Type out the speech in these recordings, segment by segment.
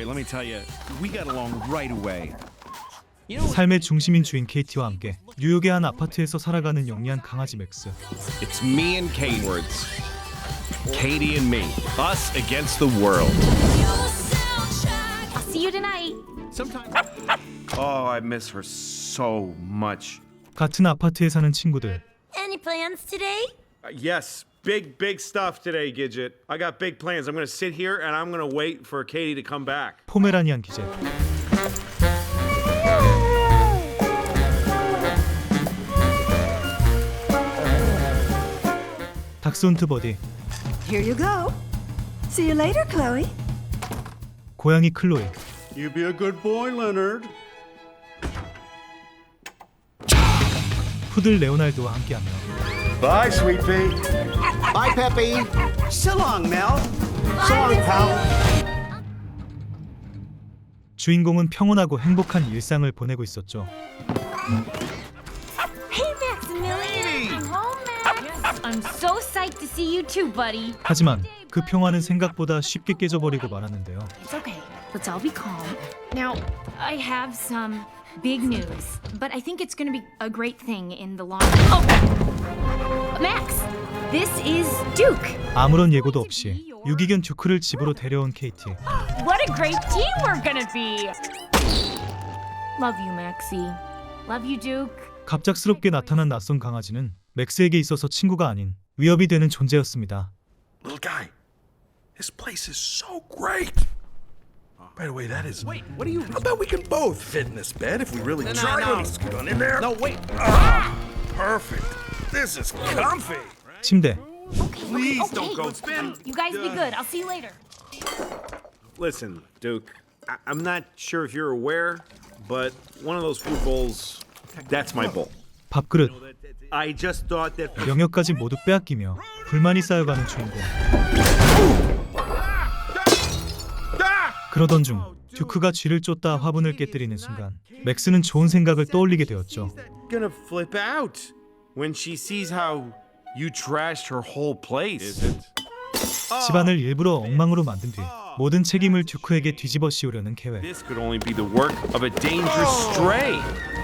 boy, let me tell you, we got along right away. 삶의 중심인 주인 케이티와 함께 뉴욕의 한 아파트에서 살아가는 영리한 강아지 맥스. It's me and Kate words. Katie and me. Us against the world. I'll see you tonight. Sometimes. Oh, I miss her so much. 같은 아파트에 사는 친구들. Any plans today? Yes, big stuff today, Gidget. I got big plans. I'm gonna sit here and I'm gonna wait for Katie to come back. 포메라니안 기제. 닥스훈트 버디. Here you go. See you later, Chloe. 고양이 클로이. You be a good boy, Leonard. 푸들 레오날드와 함께하며 Bye, sweet pea. Bye, Peppy. So long, Mel. So long, pal. 주인공은 평온하고 행복한 일상을 보내고 있었죠. Hey, Maximilian. I'm home, Max. I'm so psyched to see you too, buddy. 하지만 그 평화는 생각보다 쉽게 깨져버리고 말았는데요. It's okay. Let's all be calm. Now, I have some big news, but I think it's going to be a great thing in the long run. Oh! Max, this is Duke. 아무런 예고도 없이 유기견 듀크를 집으로 데려온 케이티. What a great team we're going to be. Love you, Maxie. Love you, Duke. 갑작스럽게 나타난 낯선 강아지는 맥스에게 있어서 친구가 아닌 위협이 되는 존재였습니다. Little guy, this place is so great. By the way, that is. Wait, what are you? I bet we can both fit in this bed if we really No, try. no. Let's get on in there. No, wait. Perfect. This is comfy. 침대. Okay, Please okay, don't go. let's go. You guys be good. I'll see you later. Listen, Duke, I'm not sure if you're aware, but one of those food bowls, that's my bowl. 밥그릇. I just thought that. 영역까지 모두 빼앗기며 불만이 쌓여가는 주인공. 그러던 중 듀크가 쥐를 쫓다 화분을 깨뜨리는 순간 맥스는 좋은 생각을 떠올리게 되었죠. Gonna flip out when she sees how you trashed her whole place. Is it? 집안을 일부러 엉망으로 만든 뒤 모든 책임을 듀크에게 뒤집어 씌우려는 계획. This could only be the work of a dangerous stray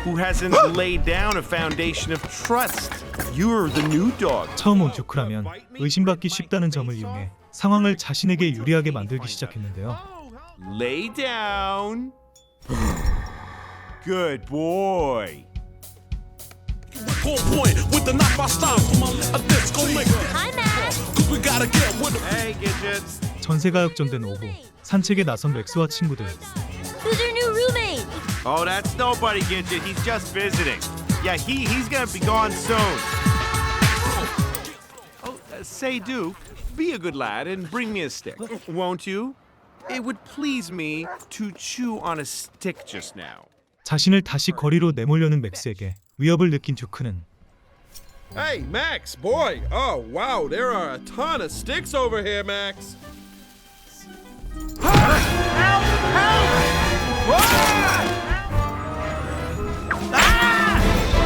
who hasn't laid down a foundation of trust. You're the new dog. 처음 온 듀크라면 의심받기 쉽다는 점을 이용해 상황을 자신에게 유리하게 만들기 시작했는데요. Lay down. Good boy. Full point with the knock by style from a disco lick. Hi, Max. Cause we gotta get with the. Hey, Gidgets. 전세가 역전된 오후 산책에 나선 맥스와 친구들. Who's your new roommate? Oh, that's nobody, Gidget. He's just visiting. Yeah, he's gonna be gone soon. Oh, say, Duke, be a good lad and bring me a stick, won't you? It would please me to chew on a stick just now. 자신을 다시 거리로 내몰려는 맥스에게 위협을 느낀 듀크는 Hey, Max, boy. Oh, wow, there are a ton of sticks over here, Max.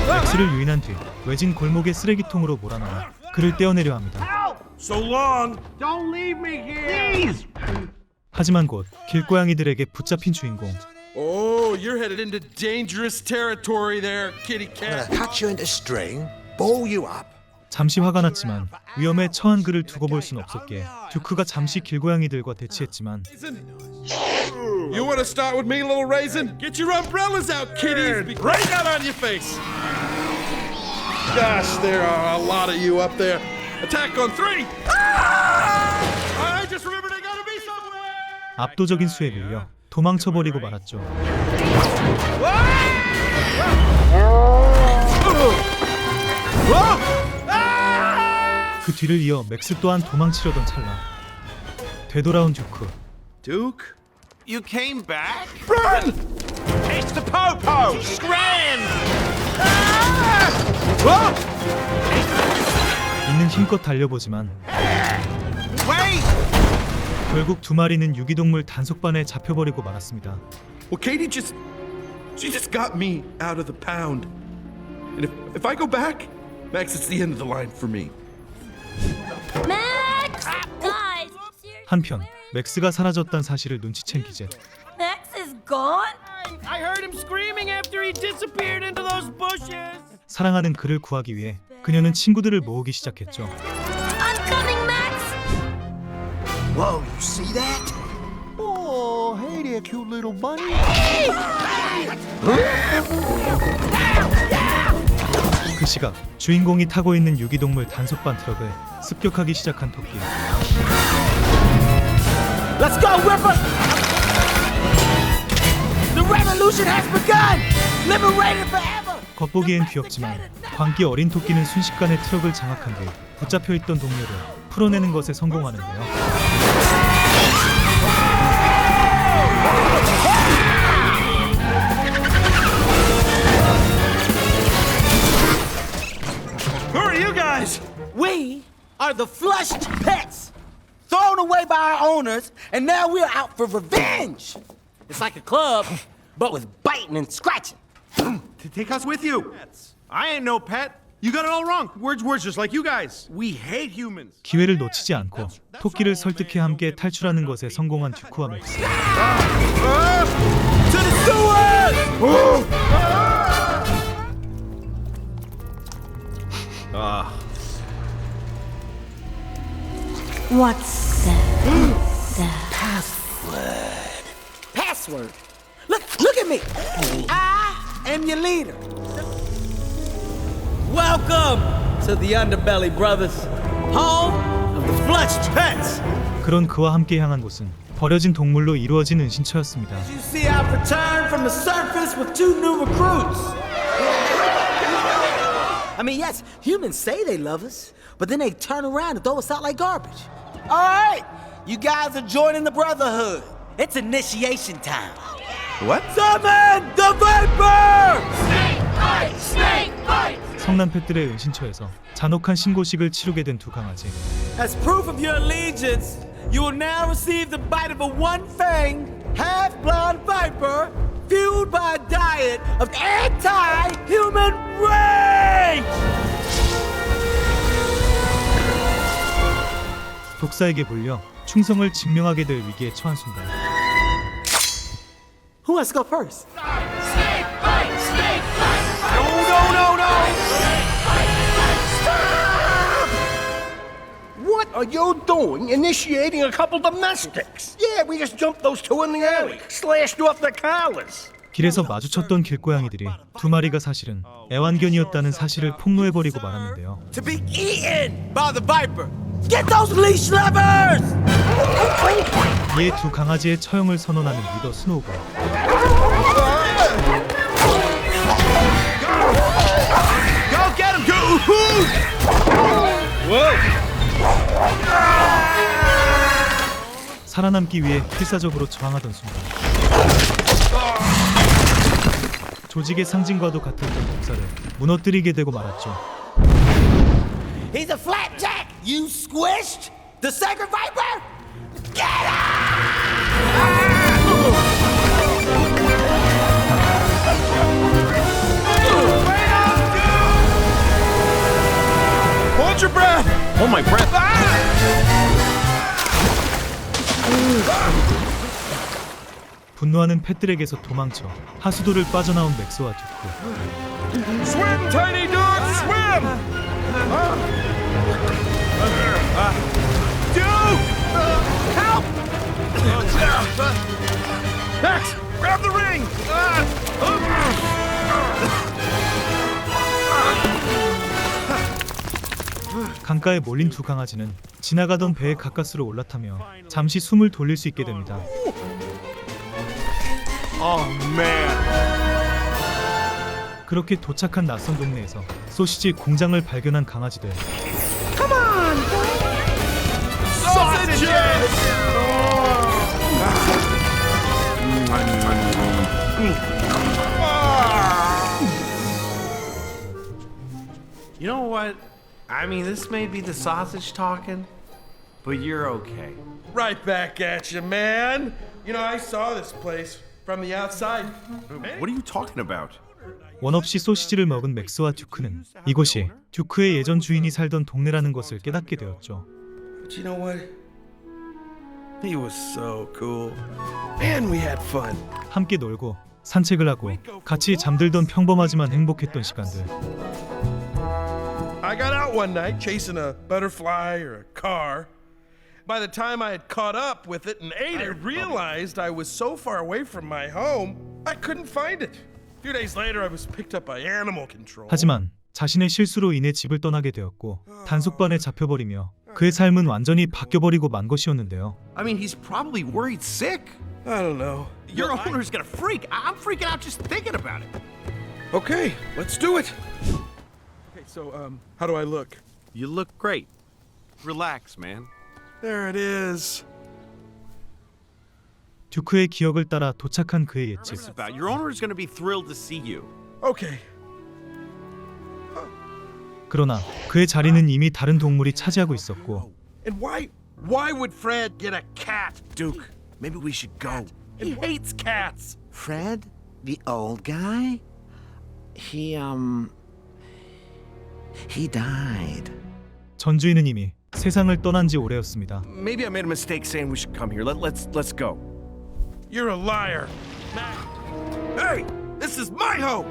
맥스를 유인한 뒤 외진 골목의 쓰레기통으로 몰아넣어 그를 떼어내려 합니다. So long. Don't leave me here. 하지만 곧 길고양이들에게 붙잡힌 주인공. Oh, you're headed into dangerous territory there, kitty cat. Cut you into string, ball you up. 잠시 화가 났지만 위험에 처한 그를 두고 볼 순 없었기에 듀크가 잠시 길고양이들과 대치했지만 You want to start with me, little raisin? Get your umbrellas out, kiddies. Right out on your face. Gosh, there are a lot of you up there. Attack on 3. I just remembered I gotta be somewhere. 압도적인 수에 밀려 도망쳐버리고 말았죠. 그 뒤를 이어 맥스 또한 도망치려던 찰나 되돌아온 듀크. Duke, you came back? Run! It's the Popo! Scram! 있는 힘껏 달려보지만 Wait! 결국 두 마리는 유기동물 단속반에 잡혀버리고 말았습니다. Well, Katie she just got me out of the pound. And if I go back, Max, it's the end of the line for me. Max! Guys! 한편 맥스가 사라졌다는 사실을 눈치챈 기제. gone? I heard him screaming after he disappeared into those bushes. 사랑하는 그를 구하기 위해 그녀는 친구들을 모으기 시작했죠. I'm coming, Max! Whoa, you see that? Oh, hey there, cute little bunny. 그 시각 주인공이 타고 있는 유기동물 단속반 트럭을 습격하기 시작한 토끼. Let's go, Whipper! The revolution has begun! Liberated forever! 겉보기엔 귀엽지만 광기 어린 토끼는 순식간에 트럭을 장악한 뒤 붙잡혀 있던 동료를 풀어내는 것에 성공하는데요. Who are you guys? We are the flushed pets, thrown away by our owners, and now we're out for revenge. It's like a club, but with biting and scratching. Take us with you. I ain't no pet. You got it all wrong. We're just like you guys. We hate humans. 기회를 놓치지 않고 토끼를 설득해 함께 탈출하는 것에 성공한 듀크와 맥스. To the sewers! What's the Password. Look at me. I am your leader. Welcome to the Underbelly Brothers, home of the flushed pets. 그런 그와 함께 향한 곳은 버려진 동물로 이루어진 은신처였습니다. You see, I've returned from the surface with 2 new recruits. I mean, yes, humans say they love us, but then they turn around and throw us out like garbage. All right, you guys are joining the Brotherhood. It's initiation time. What? Summon the Viper! 성난 펫들의 은신처에서 잔혹한 신고식을 치르게 된 두 강아지. As proof of your allegiance, you will now receive the bite of a one-fanged, half-blind viper fueled by a diet of anti-human rage! 독사에게 불려 충성을 증명하게 될 위기에 처한 순간 Who wants to go first? What are you doing initiating a couple domestics? Yeah, we just jumped those 2 in the alley, slashed off their collars. 길에서 마주쳤던 길고양이들이 두 마리가 사실은 애완견이었다는 사실을 폭로해버리고 말았는데요. To be eaten by the viper! Get those leash levers! 이에 두 강아지의 처형을 선언하는 리더 스노우볼. Go get him! Go! Whoa! 살아남기 위해 필사적으로 저항하던 순간 조직의 상징과도 같았던 독사를 무너뜨리게 되고 말았죠. He's a flapjack! You squished the sacred viper? Get Hold your breath! Hold my breath. 분노하는 펫들에게서 도망쳐 하수도를 빠져나온 맥스와 듀크. Swim, tiny dog, swim! Duke! Help! Max, grab the ring! 강가에 몰린 두 강아지는 지나가던 배의 가까스로 올라타며 잠시 숨을 돌릴 수 있게 됩니다. Oh man. 그렇게 도착한 낯선 동네에서 소시지 공장을 발견한 강아지들. You know what? I mean, this may be the sausage talking, but you're okay. Right back at you, man. You know, I saw this place from the outside. What are you talking about? 원 없이 소시지를 먹은 맥스와 듀크는 이곳이 듀크의 예전 주인이 살던 동네라는 것을 깨닫게 되었죠. But you know what? He was so cool. Man, we had fun. 함께 놀고 산책을 하고 같이 잠들던 평범하지만 행복했던 시간들. I got out one night chasing a butterfly or a car. By the time I had caught up with it and ate it, I realized I was so far away from my home, I couldn't find it. A few days later, I was picked up by animal control. 하지만 자신의 실수로 인해 집을 떠나게 되었고 단속반에 잡혀버리며 그의 삶은 완전히 바뀌어버리고 만 것이었는데요. I mean, he's probably worried sick. I don't know. Your owner's gonna freak. I'm freaking out just thinking about it. Okay, let's do it. Okay, so how do I look? You look great. Relax, man. There it is. 듀크의 기억을 따라 도착한 그의 옛집. It's about your owner's gonna be thrilled to see you. Okay. 그러나 그의 자리는 이미 다른 동물이 차지하고 있었고 And why would Fred get a cat? Duke, maybe we should go. He hates cats. Fred, the old guy? He died. 전주인은 이미 세상을 떠난 지 오래였습니다. Maybe I made a mistake saying we should come here. Let's go. You're a liar. Hey, this is my home.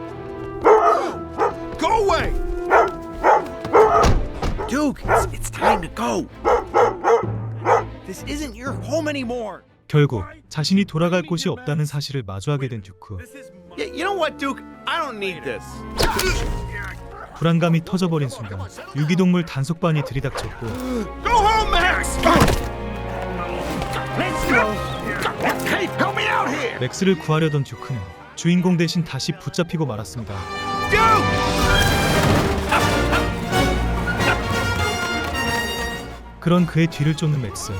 Go away. Duke, it's time to go. This isn't your home anymore. 결국 자신이 돌아갈 곳이 없다는 사실을 마주하게 된 듀크. You know what, Duke? I don't need this. 불안감이 터져버린 순간 유기동물 단속반이 들이닥쳤고 Go home, Max. Let's go. Hey, help me out here. 맥스를 구하려던 듀크는 주인공 대신 다시 붙잡히고 말았습니다. 그런 그의 뒤를 쫓는 맥스.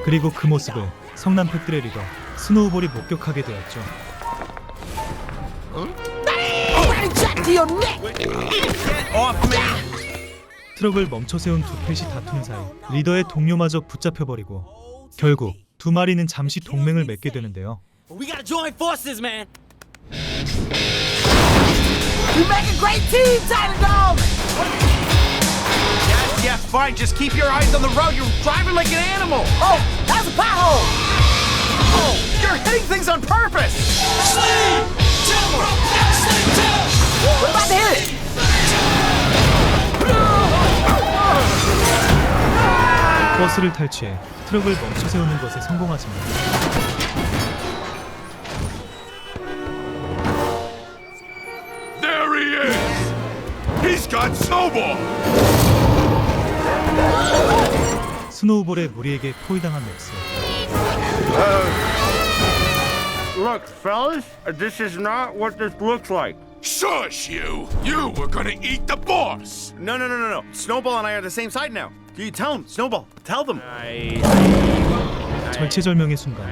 그리고 그 모습을 성난 팩들의 리더 스노우볼이 목격하게 되었죠. 트럭을 멈춰 세운 두 펫이 다투는 사이 리더의 동료마저 붙잡혀버리고 결국 두 마리는 잠시 동맹을 맺게 되는데요. We gotta join forces, man. We make a great team, Tyler Dog. Yes, fine. Just keep your eyes on the road. You're driving like an animal. Oh, that's a pothole. Oh, you're hitting things on purpose. We're about to hit it. 버스를 탈취해 트럭을 멈춰 세우는 것에 성공하지만 There he is. He's got snowball. 스노우볼의 무리에게 포위당한 맥스. Look, fellas, this is not what this looks like. Shush, you! You were gonna eat the boss. No. Snowball and I are the same side now. You tell him, Snowball. Tell them. 절체절명의 순간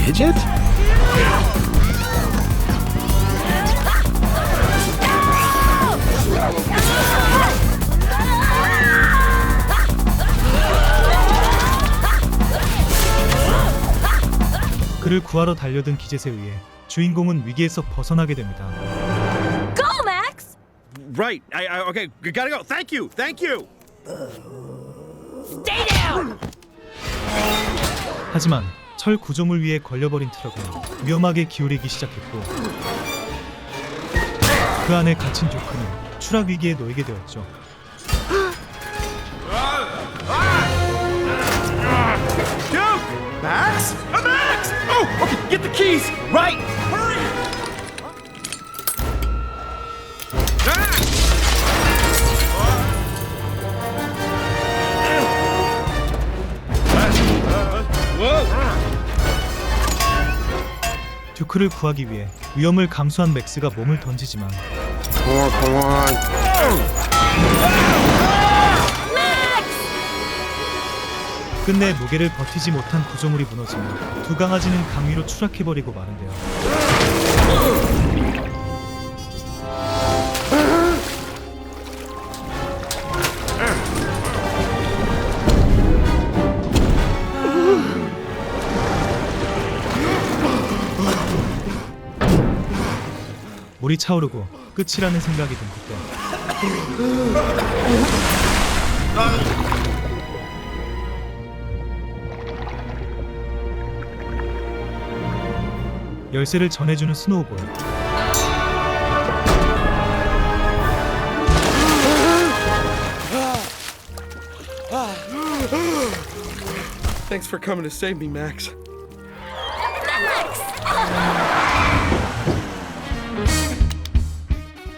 Gidget? 그를 구하러 달려든 기젯에 의해 주인공은 위기에서 벗어나게 됩니다. Go, Max! Right. Okay. We gotta go. Thank you. Stay down! 하지만 철 구조물 위에 걸려버린 트럭은 위험하게 기울이기 시작했고 그 안에 갇힌 듀크는 추락 위기에 놓이게 되었죠. Max? Max! Oh, okay. Get the keys. Right. Hurry. 듀크를 구하기 위해 위험을 감수한 맥스가 몸을 던지지만 Come on. 끝내 무게를 버티지 못한 구조물이 무너지며 두 강아지는 강 위로 추락해버리고 마는데요. 물이 차오르고 끝이라는 생각이 든 그때 열쇠를 전해주는 스노우볼. Thanks for coming to save me, Max.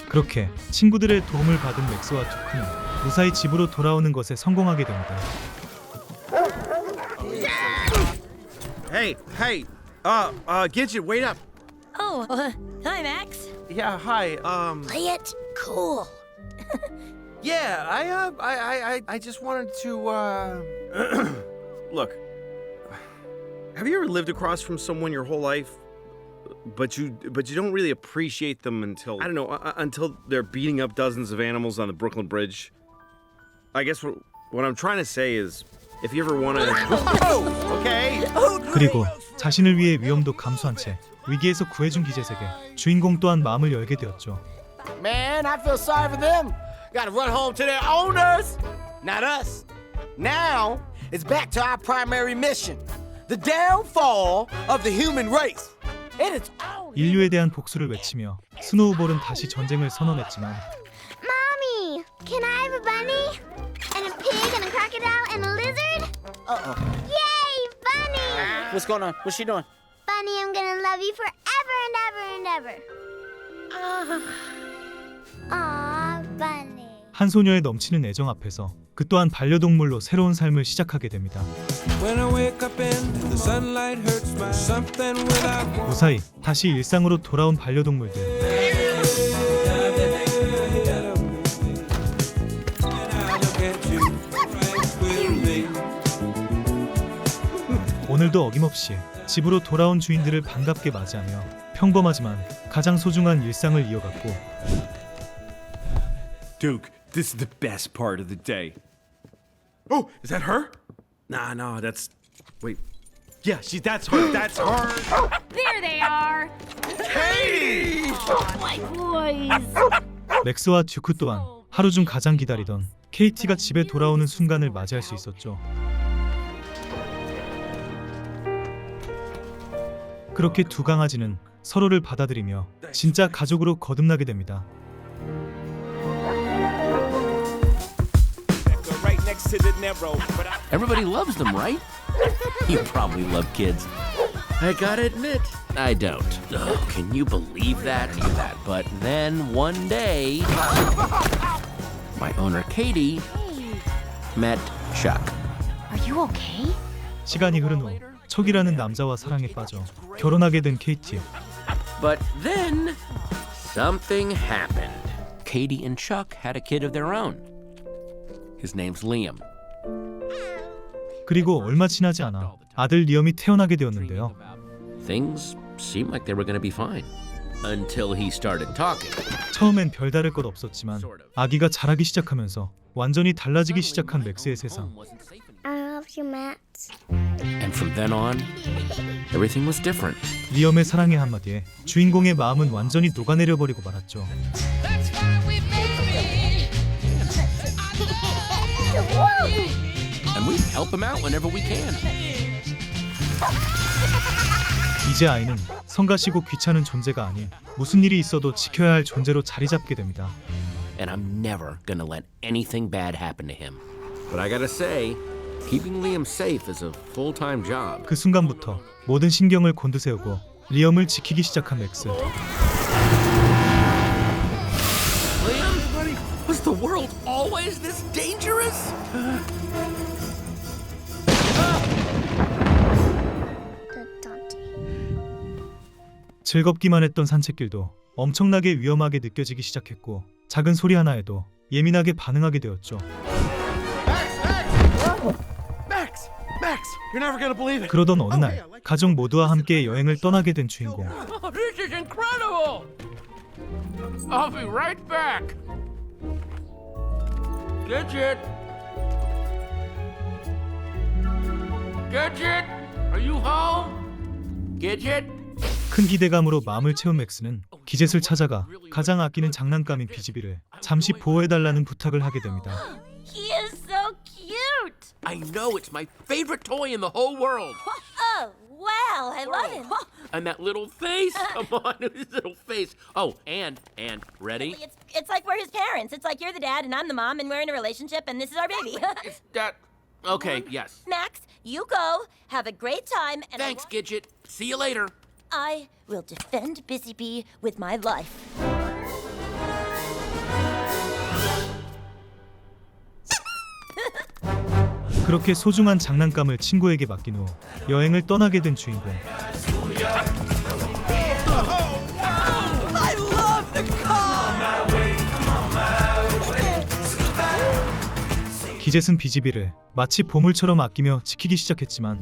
그렇게 친구들의 도움을 받은 맥스와 두크는 무사히 집으로 돌아오는 것에 성공하게 됩니다. Hey, Gidget, wait up. Oh, hi, Max. Yeah, hi. Play it cool. Yeah, I just wanted to, look. Have you ever lived across from someone your whole life, but you don't really appreciate them until, I don't know, until they're beating up dozens of animals on the Brooklyn Bridge? I guess what I'm trying to say is, if you ever want to, okay? 그리고 자신을 위해 위험도 감수한 채 위기에서 구해준 기재색에 주인공 또한 마음을 열게 되었죠. Man, I feel sorry for them. Gotta run home to their owners. Not us. Now, it's back to our primary mission. The downfall of the human race. It is all... 인류에 대한 복수를 외치며 스노우볼은 다시 전쟁을 선언했지만 Mommy, can I have a bunny? And a pig and a crocodile and a lizard? Uh-oh. Yay, bunny! What's going on? What's she doing? Bunny, I'm gonna love you forever and ever and ever. Aw, bunny. 한 소녀의 넘치는 애정 앞에서 그 또한 반려동물로 새로운 삶을 시작하게 됩니다. 무사히 다시 일상으로 돌아온 반려동물들. 오늘도 어김없이 집으로 돌아온 주인들을 반갑게 맞이하며 평범하지만 가장 소중한 일상을 이어갔고 Duke, this is the best part of the day. Oh, is that her? Nah, that's... Wait. Yeah, that's her. That's her. There they are. Hey! My boys. 맥스와 듀크 또한 하루 중 가장 기다리던 케이티가 집에 돌아오는 순간을 맞이할 수 있었죠. 그렇게 두 강아지는 서로를 받아들이며 진짜 가족으로 거듭나게 됩니다. Everybody loves them, right? You probably love kids. I gotta admit, I don't. Ugh, can you believe that? But then one day, my owner Katie met Chuck. Are you okay? 시간이 흐른 후 척이라는 남자와 사랑에 빠져 결혼하게 된 케이티. But then something happened. Katie and Chuck had a kid of their own. His name's Liam. 그리고 얼마 지나지 않아 아들 리엄이 태어나게 되었는데요. Things seemed like they were going to be fine until he started talking. 처음엔 별다를 것 없었지만 아기가 자라기 시작하면서 완전히 달라지기 시작한 맥스의 세상. I love you, Max. And from then on, everything was different. 리엄의 사랑의 한마디에 주인공의 마음은 완전히 녹아내려 버리고 말았죠. And we help him out whenever we can. 이제 아이는 성가시고 귀찮은 존재가 아닌 무슨 일이 있어도 지켜야 할 존재로 자리 잡게 됩니다. And I'm never gonna let anything bad happen to him. But I gotta say, keeping Liam safe is a full-time job. 그 순간부터 모든 신경을 곤두세우고 리엄을 지키기 시작한 맥스. Liam, was the world always this dangerous? 즐겁기만 했던 산책길도 엄청나게 위험하게 느껴지기 시작했고 작은 소리 하나에도 예민하게 반응하게 되었죠. Max, you're never gonna believe it. 그러던 어느 날 가족 모두와 함께 여행을 떠나게 된 주인공. Oh, this is incredible! I'll be right back. Gidget! Gidget! Are you home? Gidget? 큰 기대감으로 마음을 채운 맥스는 기젯을 찾아가 가장 아끼는 장난감인 비지비를 잠시 보호해달라는 부탁을 하게 됩니다. He is so cute. I know, it's my favorite toy in the whole world. Oh, wow, I love him. And that little face. Come on, his little face. Oh, and ready? It's like we're his parents. It's like you're the dad and I'm the mom and we're in a relationship and this is our baby. That. Okay, yes. Max, you go. Have a great time. And Thanks, Gidget. See you later. I will defend Busy Bee with my life. 그렇게 소중한 장난감을 친구에게 맡긴 후 여행을 떠나게 된 주인공. I love the car! 기젯은 비지비를 마치 보물처럼 아끼며 지키기 시작했지만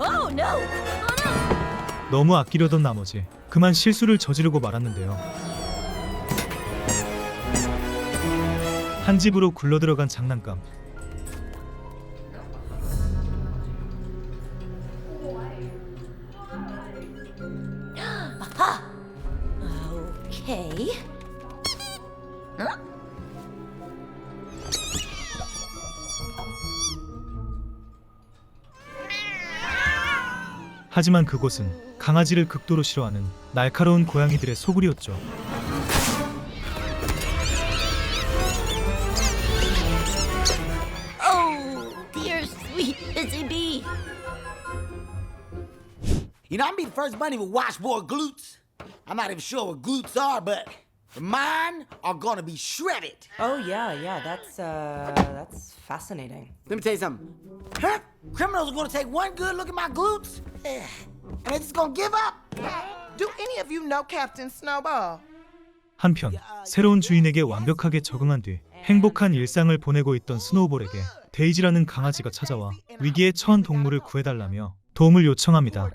Oh no! 너무 아끼려던 나머지 그만 실수를 저지르고 말았는데요. 한 집으로 굴러들어간 장난감. Okay. 하지만 그곳은 강아지를 극도로 싫어하는 날카로운 고양이들의 소굴이었죠. Oh, dear sweet Busy Bee. You know, I'm be the first bunny with washboard glutes. I'm not even sure what glutes are, but mine are gonna be shredded. Oh yeah, that's fascinating. Let me tell you something. Huh? Criminals are gonna take one good look at my glutes, and they're just gonna give up. Do any of you know Captain Snowball? 한편 새로운 주인에게 완벽하게 적응한 뒤 행복한 일상을 보내고 있던 스노우볼에게 데이지라는 강아지가 찾아와 위기에 처한 동물을 구해달라며 도움을 요청합니다.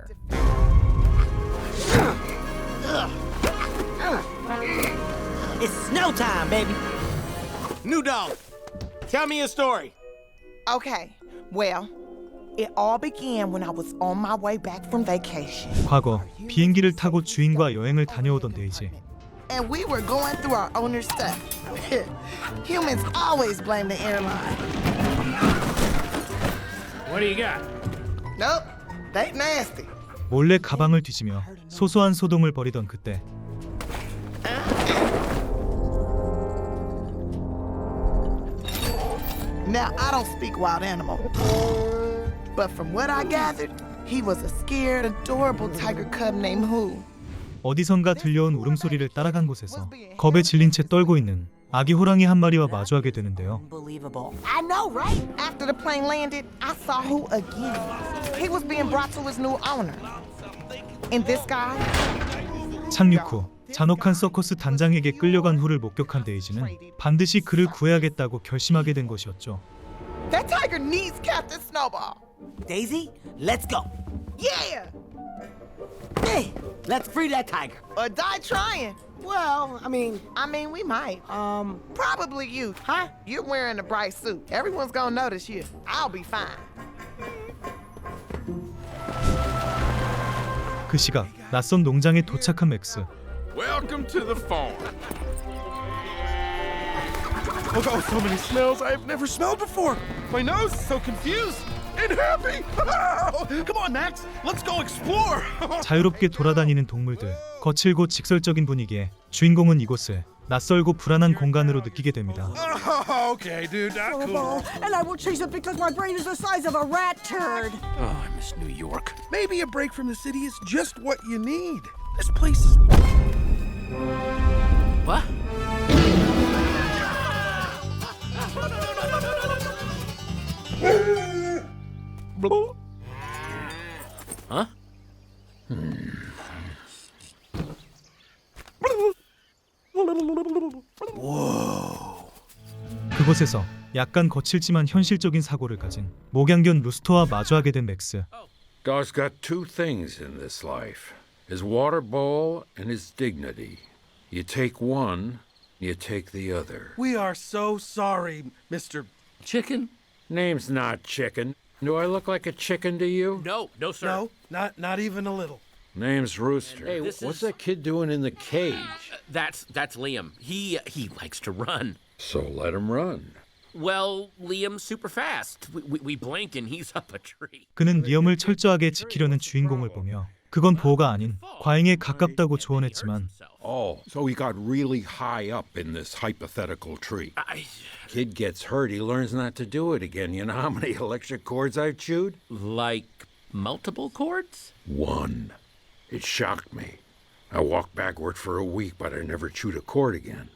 It's snow time, baby. New dog. Tell me a story. Okay, well, it all began when I was on my way back from vacation. 과거 비행기를 타고 주인과 여행을 다녀오던 데이지. And we were going through our owner's stuff. Humans always blame the airline. What do you got? Nope, they nasty. 몰래 가방을 뒤지며 소소한 소동을 벌이던 그때 Now, I don't speak wild animal. But from what I gathered, he was a scared, adorable tiger cub named Who. 어디선가 들려온 울음소리를 따라간 곳에서 겁에 질린 채 떨고 있는 아기 호랑이 한 마리와 마주하게 되는데요. Unbelievable. I know, right? After the plane landed, I saw Who again. He was being brought to his new owner. And this guy? 착륙 후 잔혹한 서커스 단장에게 끌려간 후를 목격한 데이지는 반드시 그를 구해야겠다고 결심하게 된 것이었죠. That tiger needs Captain Snowball. Daisy, let's go. Yeah! Hey, let's free that tiger. Or die trying. Well, I mean, we might. Probably you. Huh? You're wearing a bright suit. Everyone's gonna notice you. I'll be fine. 그 시각 낯선 농장에 도착한 맥스. Welcome to the farm. Oh, so many smells I've never smelled before. My nose is so confused and happy. Come on, Max. Let's go explore. 자유롭게 돌아다니는 동물들, 거칠고 직설적인 분위기에 주인공은 이곳을 낯설고 불안한 공간으로 느끼게 됩니다. Okay, dude, that's cool. And I will chase it because my brain is the size of a rat turd. Oh, I miss New York. Maybe a break from the city is just what you need. This place is... What? Huh? 그곳에서 약간 거칠지만 현실적인 사고를 가진 목양견 루스터와 마주하게 된 맥스. Dog's got two things in this life. His water bowl and his dignity. You take one, you take the other. We are so sorry, Mr. Chicken? Name's not Chicken. Do I look like a chicken to you? No, sir. No, not even a little. Name's Rooster. Hey, This what's is- that kid doing in the cage? That's Liam. He likes to run. So let him run. Well, Liam's super fast. We blink and he's up a tree. 그는 리엄을 철저하게 지키려는 주인공을 보며 그건 보호가 아닌 과잉에 가깝다고 조언했지만 Oh, so he got really high up in this hypothetical tree. Kid gets hurt, he learns not to do it again. You know how many electric cords I've chewed? Like multiple cords? One. It shocked me. I walked backward for a week, but I never chewed a cord again.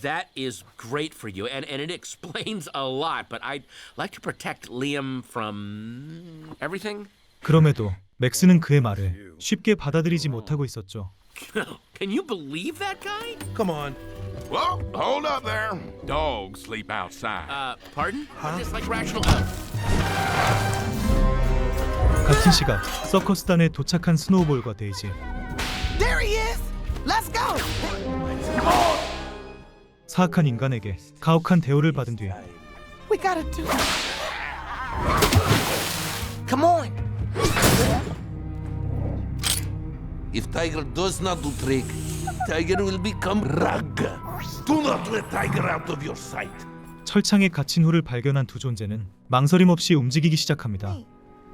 That is great for you, and it explains a lot, but I'd like to protect Liam from everything. 그럼에도 맥스는 그의 말을 쉽게 받아들이지 못하고 있었죠. Can you believe that guy? Come on. Well, hold up there. Dogs sleep outside. Pardon? Just like rational. 같은 시각 서커스단에 도착한 스노우볼과 데이지. There he is. Let's go. 사악한 인간에게 가혹한 대우를 받은 뒤 We gotta do it. Come on. If Tiger does not do trick, Tiger will become Ragga. Do not let Tiger out of your sight. 철창에 갇힌 후를 발견한 두 존재는 망설임 없이 움직이기 시작합니다.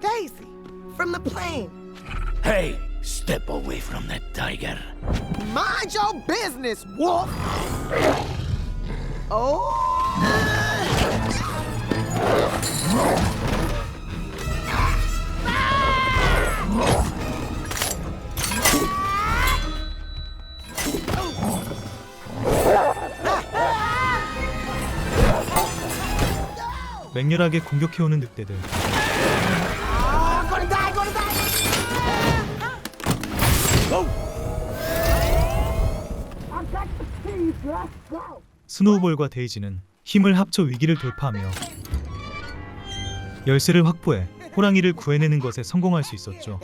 Daisy, from the plane. Hey, step away from that tiger. Mind your business, wolf. Oh. 맹렬하게 공격해오는 늑대들. 스노우볼과 데이지는 힘을 합쳐 위기를 돌파하며 열쇠를 확보해 호랑이를 구해내는 것에 성공할 수 있었죠.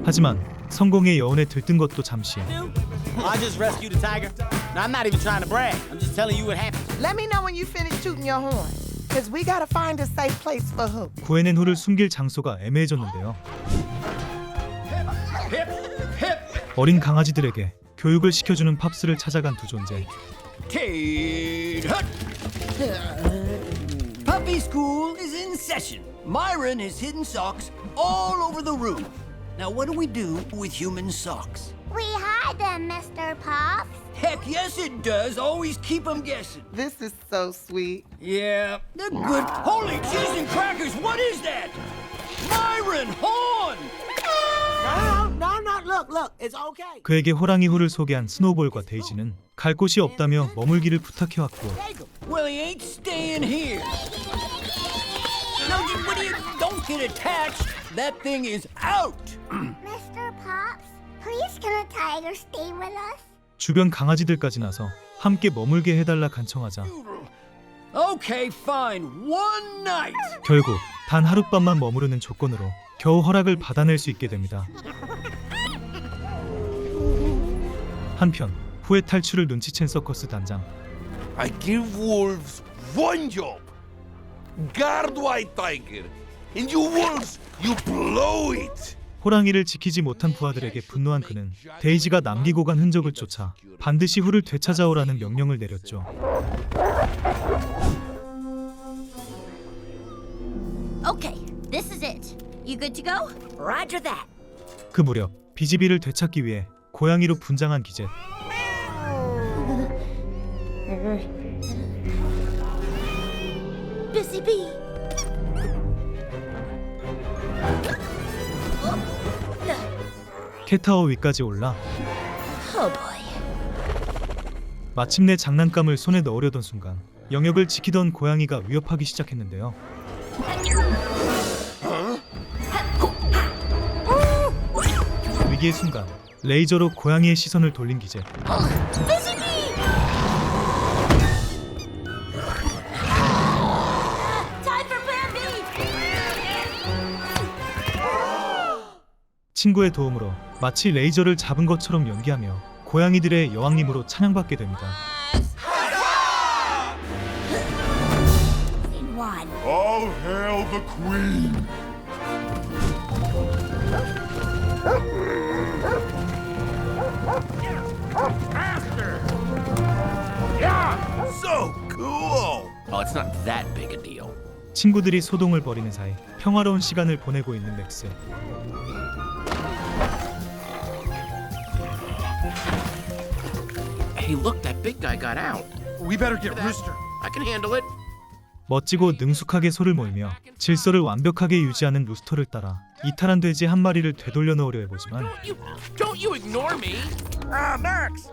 하지만 성공의 여운에 들뜬 것도 잠시. I just rescued a tiger. Now, I'm not even trying to brag. I'm just telling you what happened. Let me know when you finish tooting your horn. Cause we gotta find a safe place for Hook. 구해낸 후를 숨길 장소가 애매해졌는데요. 어린 강아지들에게 교육을 시켜주는 팝스를 찾아간 두 존재. Kate Hut! Puppy school is in session. Myron has hidden socks all over the room. Now, what do we do with human socks? We hide them, Mr. Pops. Heck yes, it does. Always keep them guessing. This is so sweet. Yeah, they're good. Holy cheese and crackers, what is that? Myron, horn! No, look, it's okay. 그에게 호랑이 후를 소개한 스노우볼과 데이지는 갈 곳이 없다며 머물기를 부탁해왔고 Well, he ain't staying here. No, don't get attached. That thing is out. Mr. Pops, please can a tiger stay with us? 주변 강아지들까지 나서 함께 머물게 해달라 간청하자 Okay, fine. One night. 결국 단 하룻밤만 머무르는 조건으로 겨우 허락을 받아낼 수 있게 됩니다. 한편 후에 탈출을 눈치챈 서커스 단장. I give wolves one job. Guard White Tiger. And you wolves, you blow it. 호랑이를 지키지 못한 부하들에게 분노한 그는 데이지가 남기고 간 흔적을 쫓아 반드시 후를 되찾아오라는 명령을 내렸죠. Okay, this is it. You good to go? Roger that. 그 무렵 비지비를 되찾기 위해 고양이로 분장한 기젯. Busy bee. 캣타워 위까지 올라 Oh boy. 마침내 장난감을 손에 넣으려던 순간 영역을 지키던 고양이가 위협하기 시작했는데요. 위기의 순간 레이저로 고양이의 시선을 돌린 기젯. Busy bee. Time for plan B. 친구의 도움으로 마치 레이저를 잡은 것처럼 연기하며 고양이들의 여왕님으로 찬양받게 됩니다. All hail the Queen! Faster! Yeah! So cool! Oh, it's not that big a deal. 친구들이 소동을 벌이는 사이 평화로운 시간을 보내고 있는 맥스. Hey, look, that big guy got out. We better get Rooster. I can handle it. 멋지고 능숙하게 소를 몰며 질서를 완벽하게 유지하는 루스터를 따라 이탈한 돼지 한 마리를 되돌려 놓으려 해보지만 Don't you ignore me. Max!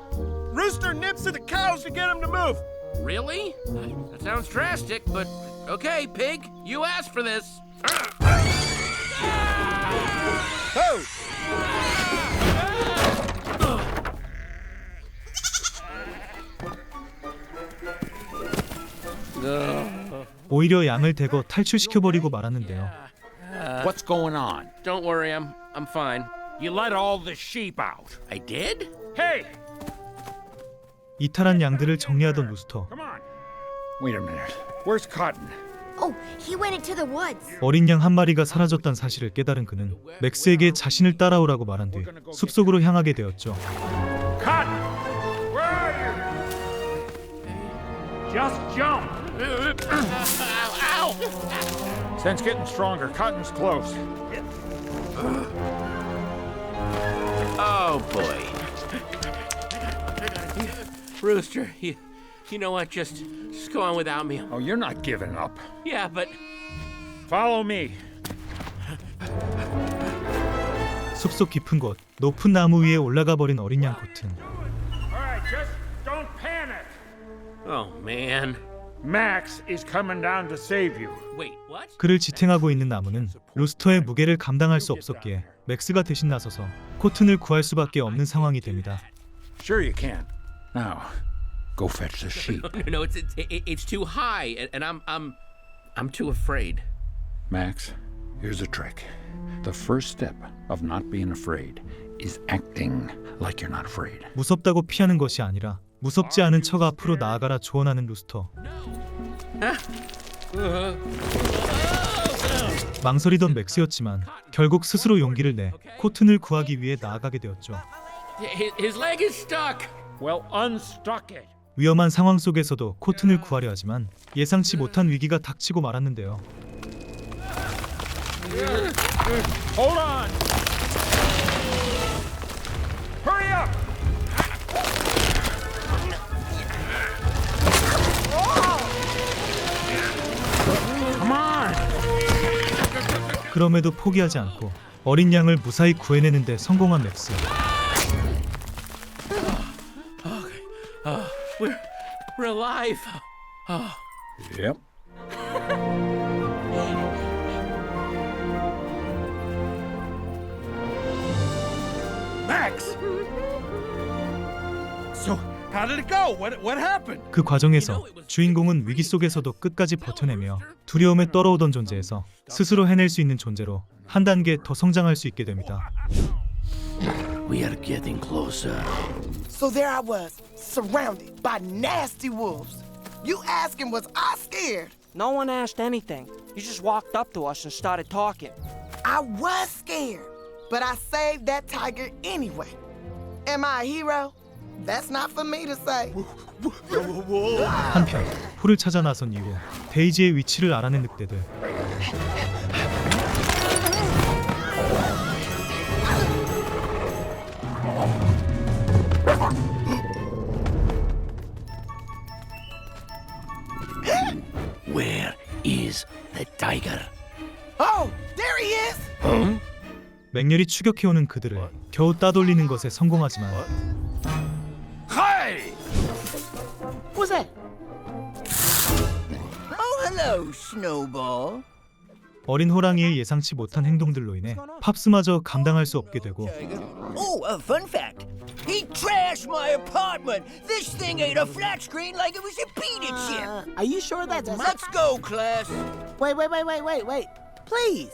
Rooster nips at the cows to get him to move. Really? That sounds drastic, but okay, pig. You asked for this. Oh! 오히려 양을 대거 탈출시켜버리고 말았는데요. What's going on? Don't worry, I'm fine. You let all the sheep out. I did? Hey! 이탈한 양들을 정리하던 루스터. Wait a minute. Where's Cotton? Oh, he went into the woods. 어린 양 한 마리가 사라졌다는 사실을 깨달은 그는 맥스에게 자신을 따라오라고 말한 뒤 숲속으로 향하게 되었죠. Cotton! Where are you? Just jump! Ow! Sense getting stronger. Cotton's close. Oh boy. Rooster, you know what? Just go on without me. Oh, you're not giving up. Yeah, but Follow me. 숲속 깊은 곳 높은 나무 위에 올라가 버린 어린 양 코튼. All right, just don't panic. oh man. Max is coming down to save you. Wait, what? 그를 지탱하고 있는 나무는 루스터의 무게를 감당할 수 없었기에 맥스가 대신 나서서 코튼을 구할 수밖에 없는 상황이 됩니다. Sure you can. Now, go fetch the sheep. No, it's too high, and I'm too afraid. Max, here's a trick. The first step of not being afraid is acting like you're not afraid. 무섭다고 피하는 것이 아니라 무섭지 않은 척 앞으로 나아가라 조언하는 루스터. 망설이던 맥스였지만 결국 스스로 용기를 내 코튼을 구하기 위해 나아가게 되었죠. His leg is stuck. Well, unstuck it. 위험한 상황 속에서도 코튼을 구하려 하지만 예상치 못한 위기가 닥치고 말았는데요. Hold on. Hurry up. Come on. 그럼에도 포기하지 않고 어린 양을 무사히 구해내는 데 성공한 맥스. We're alive. Yep. Max! So, how did it go? What happened? 그 과정에서 주인공은 위기 속에서도 끝까지 버텨내며 두려움에 떨어오던 존재에서 스스로 해낼 수 있는 존재로 한 단계 더 성장할 수 있게 됩니다. We are getting closer. So there I was, surrounded by nasty wolves. You asking, was I scared? No one asked anything. You just walked up to us and started talking. I was scared, but I saved that tiger anyway. Am I a hero? That's not for me to say. 한편 풀을 찾아 나선 이후 데이지의 위치를 알아낸 늑대들. Where is the tiger? Oh, there he is! 맹렬히 추격해오는 그들을 겨우 따돌리는 것에 성공하지만 Hey! What's that? Oh, hello, Snowball. 어린 호랑이의 예상치 못한 행동들로 인해 팝스마저 감당할 수 없게 되고 Oh, a fun fact. He trashed my apartment. This thing ate a flat screen like it was a pita chip. Are you sure that's Let's go, class. Wait. Please.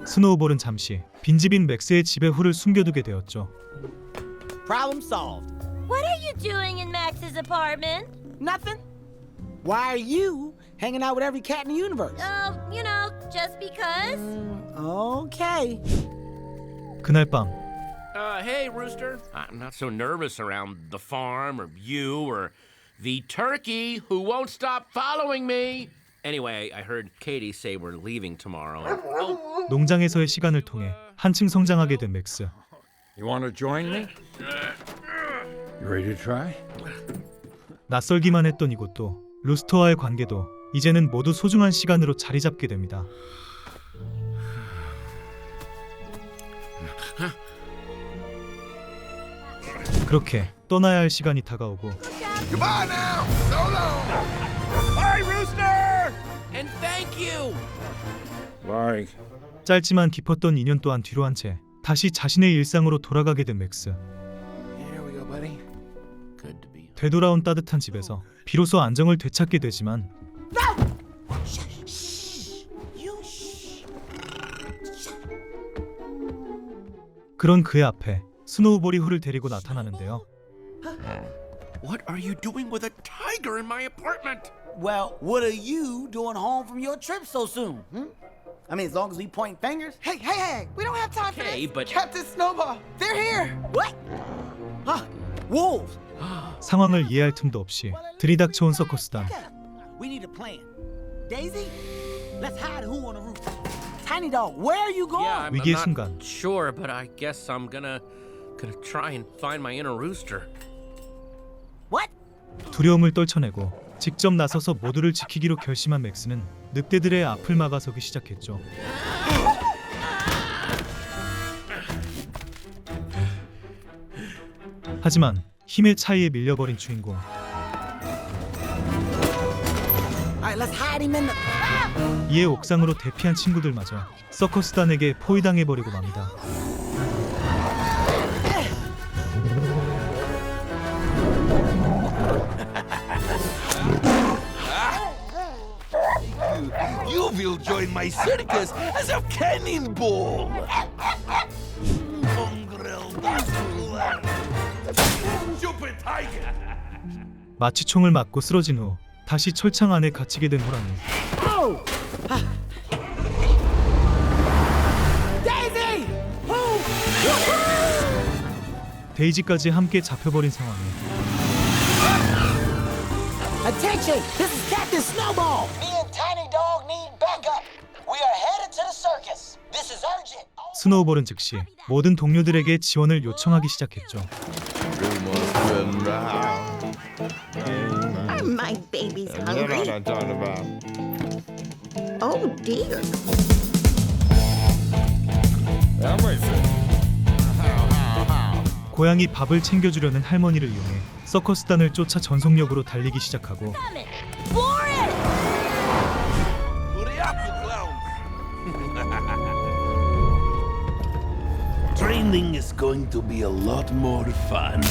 스노우볼은 잠시 빈집인 맥스의 집에 훌을 숨겨두게 되었죠. Problem solved. What are you doing in Max's apartment? Nothing. Why are you hanging out with every cat in the universe? You know, just because. Okay. 그날 밤 Hey, Rooster. I'm not so nervous around the farm or you or the turkey who won't stop following me. Anyway, I heard Katie say we're leaving tomorrow. Oh, 농장에서의 시간을 통해 한층 성장하게 된 맥스. You want to join me? You ready to try? 낯설기만 했던 이곳도 루스터와의 관계도 이제는 모두 소중한 시간으로 자리 잡게 됩니다. 그렇게 떠나야 할 시간이 다가오고 Goodbye now. So long. Bye, Rooster. and thank you. Bye. 짧지만 깊었던 인연 또한 뒤로 한 채 다시 자신의 일상으로 돌아가게 된 맥스. Here we go, buddy. Good to be. 되돌아온 따뜻한 집에서 비로소 안정을 되찾게 되지만 그런 그의 앞에 스노우볼이 훌을 데리고 나타나는데요. What are you doing with a tiger in my apartment? Well, what are you doing home from your trip so soon? I mean, as long as we point fingers. Hey, hey, hey! We don't have time for Okay, this. but- Captain Snowball, they're here. What? Huh? Wolves. 상황을 이해할 틈도 없이 들이닥쳐온 서커스단. We need a plan. Daisy, let's hide who on the roof. Tiny dog, where are you going? Yeah, I'm 위기의 not 순간 sure, but I guess I'm gonna try and find my inner rooster. What? 두려움을 떨쳐내고 직접 나서서 모두를 지키기로 결심한 맥스는 늑대들의 앞을 막아서기 시작했죠. 하지만 힘의 차이에 밀려버린 주인공. All right, let's hide him in the. 이에 옥상으로 대피한 친구들마저 서커스단에게 포위당해버리고 맙니다. You will join my circus as a cannonball. Mongrel Dazzler. Stupid tiger. 마치 총을 맞고 쓰러진 후 다시 철창 안에 갇히게 된 호랑이. Daisy! 데이지까지 함께 잡혀버린 상황에 Attention! This is Captain Snowball. Me and Tiny Dog need backup. We are headed to the circus. This is urgent. 스노우볼은 즉시 모든 동료들에게 지원을 요청하기 시작했죠. My baby's hungry. Oh dear. 고양이 밥을 챙겨주려는 할머니를 이용해 서커스단을 쫓아 전속력으로 달리기 시작하고 Hurry up, you clowns. Training is going to be a lot more fun.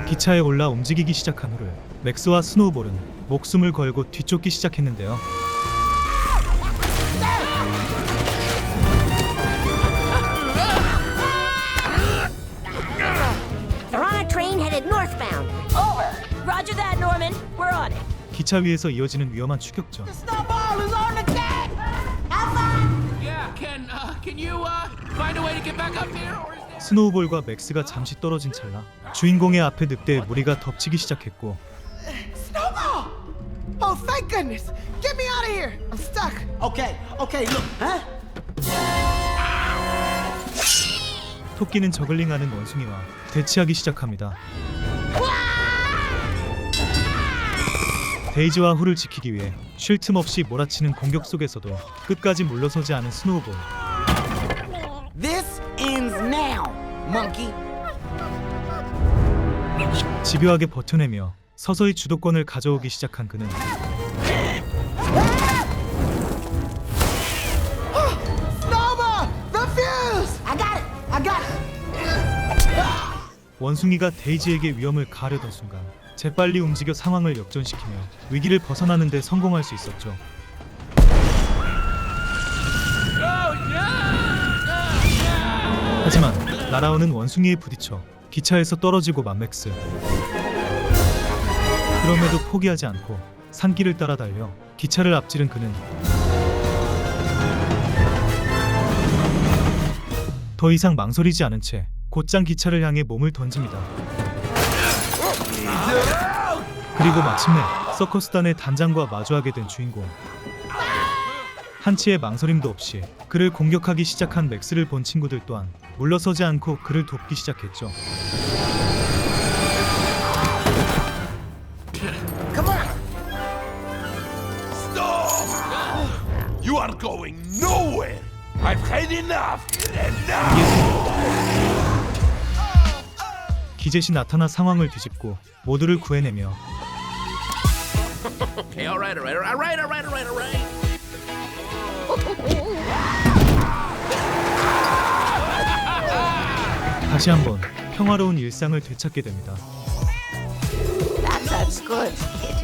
기차에 올라 움직이기 시작한 후를 맥스와 스노우볼은 목숨을 걸고 뒤쫓기 시작했는데요. They're on a train headed northbound. Over. Roger that, Norman. We're on it. 기차 위에서 이어지는 위험한 추격전. Snowball is on the deck. Yeah, can you find a way to get back up here, or is there... 스노우볼과 맥스가 잠시 떨어진 찰나 주인공의 앞에 늑대의 무리가 덮치기 시작했고 Snowball! Oh, thank goodness! Get me out of here! I'm stuck. Okay, look, huh? 토끼는 저글링하는 원숭이와 대치하기 시작합니다. 데이지와 후를 지키기 위해 쉴 틈 없이 몰아치는 공격 속에서도 끝까지 물러서지 않은 스노우볼. This ends now, monkey. 집요하게 버텨내며 서서히 주도권을 가져오기 시작한 그는 Snowball! The fuse! I got it. 원숭이가 데이지에게 위험을 가하려던 순간 재빨리 움직여 상황을 역전시키며 위기를 벗어나는 데 성공할 수 있었죠. 하지만 날아오는 원숭이에 부딪혀 기차에서 떨어지고 만 맥스. 그럼에도 포기하지 않고 산길을 따라 달려 기차를 앞지른 그는 더 이상 망설이지 않은 채 곧장 기차를 향해 몸을 던집니다. 그리고 마침내 서커스단의 단장과 마주하게 된 주인공. 한치의 망설임도 없이 그를 공격하기 시작한 맥스를 본 친구들 또한 물러서지 않고 그를 돕기 시작했죠. You are going nowhere. I've had enough. Enough. 기젯이 나타나 상황을 뒤집고 모두를 구해내며 Okay, all right. 다시 한번 평화로운 일상을 되찾게 됩니다. That's good, kid.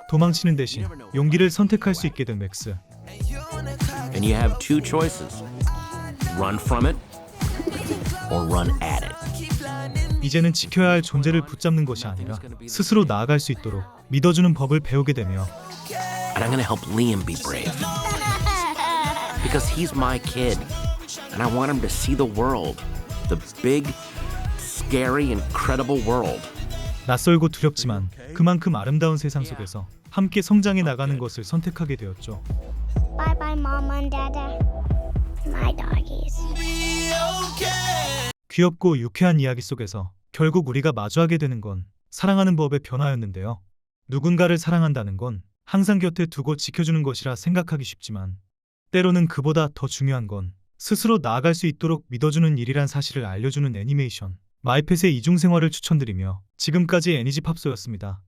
도망치는 대신 용기를 선택할 수 있게 된 맥스. And you have two choices. Run from it or run at it. 이제는 지켜야 할 존재를 붙잡는 것이 아니라 스스로 나아갈 수 있도록 믿어주는 법을 배우게 되며 And I'm gonna help Liam be brave. Because he's my kid. And I want him to see the world. The big, scary, incredible world. 낯설고 두렵지만 그만큼 아름다운 세상 속에서 함께 성장해 나가는 것을 선택하게 되었죠. Bye bye, Mama and Dada. My doggies. 귀엽고 유쾌한 이야기 속에서 결국 우리가 마주하게 되는 건 사랑하는 법의 변화였는데요. 누군가를 사랑한다는 건 항상 곁에 두고 지켜주는 것이라 생각하기 쉽지만 때로는 그보다 더 중요한 건 스스로 나아갈 수 있도록 믿어주는 일이란 사실을 알려주는 애니메이션 마이펫의 이중생활을 추천드리며 지금까지 애니지 팝소였습니다.